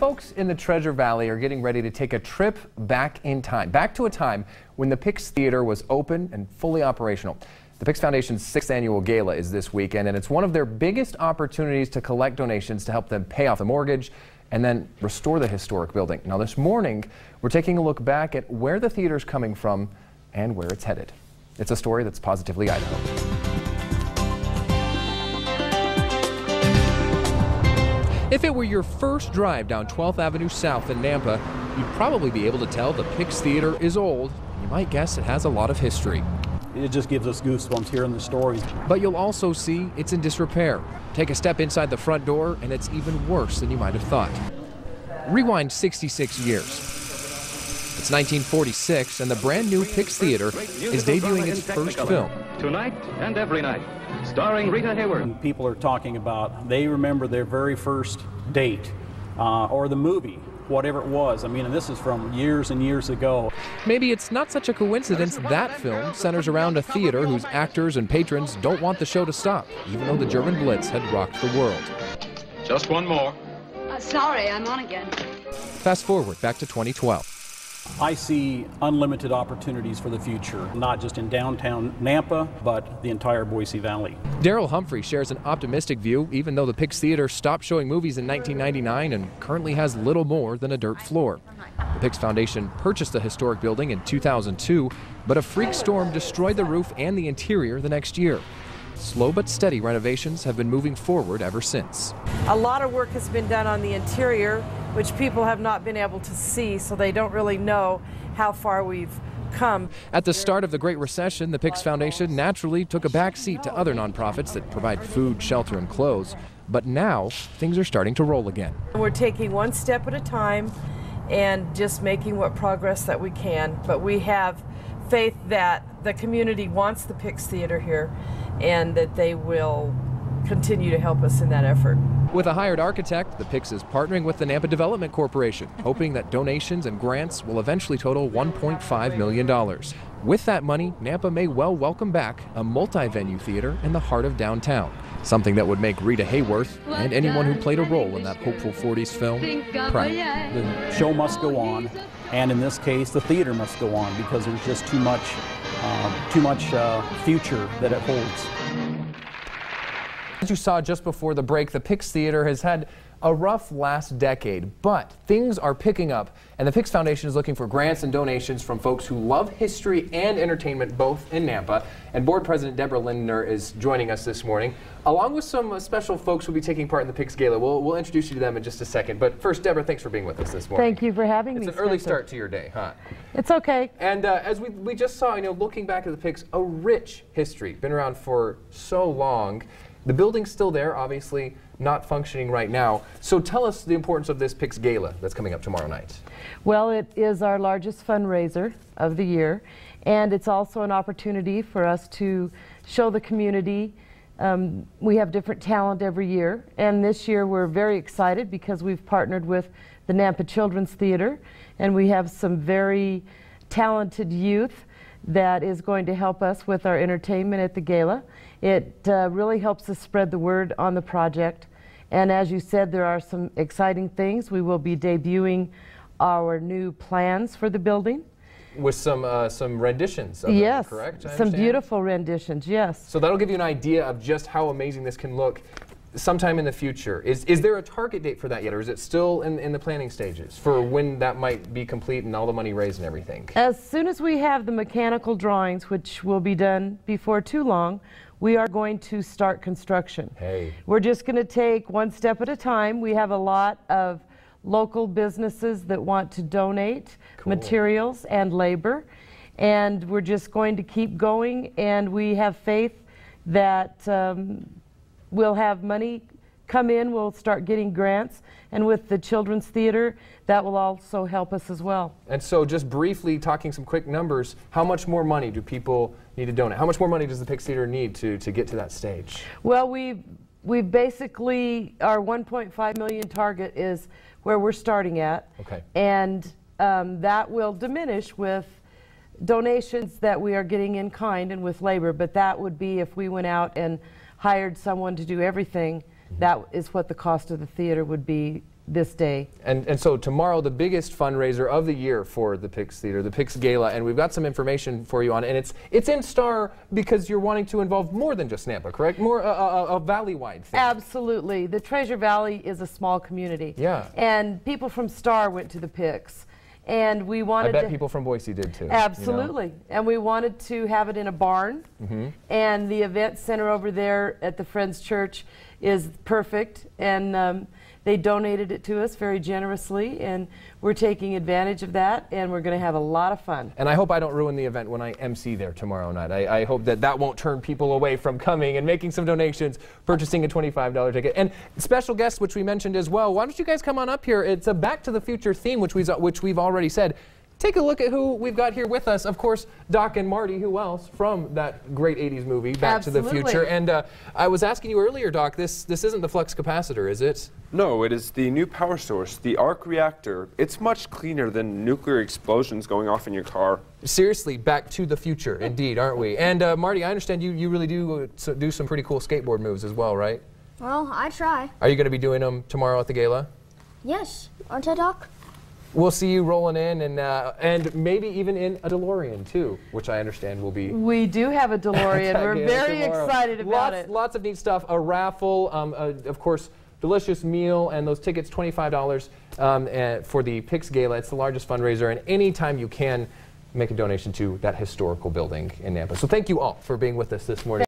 Folks in the Treasure Valley are getting ready to take a trip back in time, back to a time when the Pix Theatre was open and fully operational. The Pix Foundation's 6th annual gala is this weekend, and it's one of their biggest opportunities to collect donations to help them pay off the mortgage and then restore the historic building. Now this morning, we're taking a look back at where the theater's coming from and where it's headed. It's a story that's positively Idaho. If it were your first drive down 12th Avenue South in Nampa, you'd probably be able to tell the Pix Theatre is old. You might guess it has a lot of history. It just gives us goosebumps hearing the stories. But you'll also see it's in disrepair. Take a step inside the front door and it's even worse than you might have thought. Rewind 66 years. It's 1946 and the brand new Pix Theatre is debuting its first film. Tonight and every night, starring Rita Hayworth. And people are talking about, they remember their very first date or the movie, whatever it was. I mean, and this is from years and years ago. Maybe it's not such a coincidence that film centers around a theater whose actors and patrons don't want the show to stop, even though the German Blitz had rocked the world. Just one more. Sorry, I'm on again. Fast forward back to 2012. I see unlimited opportunities for the future, not just in downtown Nampa, but the entire Boise Valley. Daryl Humphrey shares an optimistic view, even though the Pix Theatre stopped showing movies in 1999 and currently has little more than a dirt floor. The Pix Foundation purchased the historic building in 2002, but a freak storm destroyed the roof and the interior the next year. Slow but steady renovations have been moving forward ever since. A lot of work has been done on the interior, which people have not been able to see, so they don't really know how far we've come. At the start of the Great Recession, the Pix Foundation naturally took a back seat to other nonprofits that provide food, shelter, and clothes. But now, things are starting to roll again. We're taking one step at a time and just making what progress that we can. But we have faith that the community wants the Pix Theatre here and that they will continue to help us in that effort. With a hired architect, the Pix is partnering with the Nampa Development Corporation, hoping that donations and grants will eventually total $1.5 million. With that money, Nampa may well welcome back a multi-venue theater in the heart of downtown, something that would make Rita Hayworth and anyone who played a role in that hopeful 40s film proud. The show must go on, and in this case, the theater must go on because there's just too much future that it holds. As you saw just before the break, the Pix Theatre has had a rough last decade, but things are picking up, and the Pix Foundation is looking for grants and donations from folks who love history and entertainment, both in Nampa. And Board President Deborah Lindner is joining us this morning, along with some special folks who will be taking part in the Pix Gala. We'll introduce you to them in just a second, but first, Deborah, thanks for being with us this morning. Thank you for having me, It's an early start to your day, huh? It's okay. And as we just saw, looking back at the Pix, a rich history, been around for so long. The building's still there, obviously not functioning right now. So tell us the importance of this Pix Gala that's coming up tomorrow night. Well, it is our largest fundraiser of the year, and it's also an opportunity for us to show the community. We have different talent every year, and this year we're very excited because we've partnered with the Nampa Children's Theater, and we have some very talented youth that is going to help us with our entertainment at the gala. It really helps us spread the word on the project. And as you said, there are some exciting things. We will be debuting our new plans for the building. With some renditions of yes, them, correct? Some beautiful renditions, yes. So that'll give you an idea of just how amazing this can look sometime in the future. Is there a target date for that yet, or is it still in the planning stages for when that might be complete and all the money raised and everything? As soon as we have the mechanical drawings, which will be done before too long, we are going to start construction. Hey. We're just going to take one step at a time. We have a lot of local businesses that want to donate materials and labor, and we're just going to keep going, and we have faith that we'll have money come in, we'll start getting grants, and with the Children's Theater, that will also help us as well. And so just briefly talking some quick numbers, how much more money do people need to donate? How much more money does the Pix Theatre need to get to that stage? Well, we've basically, our 1.5 million target is where we're starting at. Okay. And that will diminish with donations that we are getting in kind and with labor, but that would be if we went out and hired someone to do everything. That is what the cost of the theater would be this day. And so tomorrow, the biggest fundraiser of the year for the Pix Theater, the Pix Gala, and we've got some information for you on it. And it's in Star because you're wanting to involve more than just Nampa, correct? More a valley-wide thing. Absolutely. The Treasure Valley is a small community. Yeah. And people from Star went to the Pix. And we wanted I bet people from Boise did too. Absolutely. You know? And we wanted to have it in a barn. And the event center over there at the Friends Church is perfect. And they donated it to us very generously, and we're taking advantage of that, and we're going to have a lot of fun. And I hope I don't ruin the event when I MC there tomorrow night. I hope that won't turn people away from coming and making some donations, purchasing a $25 ticket. And special guests, which we mentioned as well, why don't you guys come on up here? It's a Back to the Future theme, which we've already said. Take a look at who we've got here with us. Of course, Doc and Marty, who else, from that great 80s movie, Back to the Future. And I was asking you earlier, Doc, this isn't the flux capacitor, is it? No, it is the new power source, the arc reactor. It's much cleaner than nuclear explosions going off in your car. Seriously, back to the future, indeed, aren't we? And Marty, I understand you really do some pretty cool skateboard moves as well, right? Well, I try. Are you going to be doing them tomorrow at the gala? Yes. Aren't I, Doc? We'll see you rolling in and maybe even in a DeLorean too, which I understand will be. We do have a DeLorean. We're very excited about it. Lots of neat stuff. A raffle, of course, delicious meal, and those tickets, $25 for the Pix Gala. It's the largest fundraiser, and anytime you can, make a donation to that historical building in Nampa. So thank you all for being with us this morning.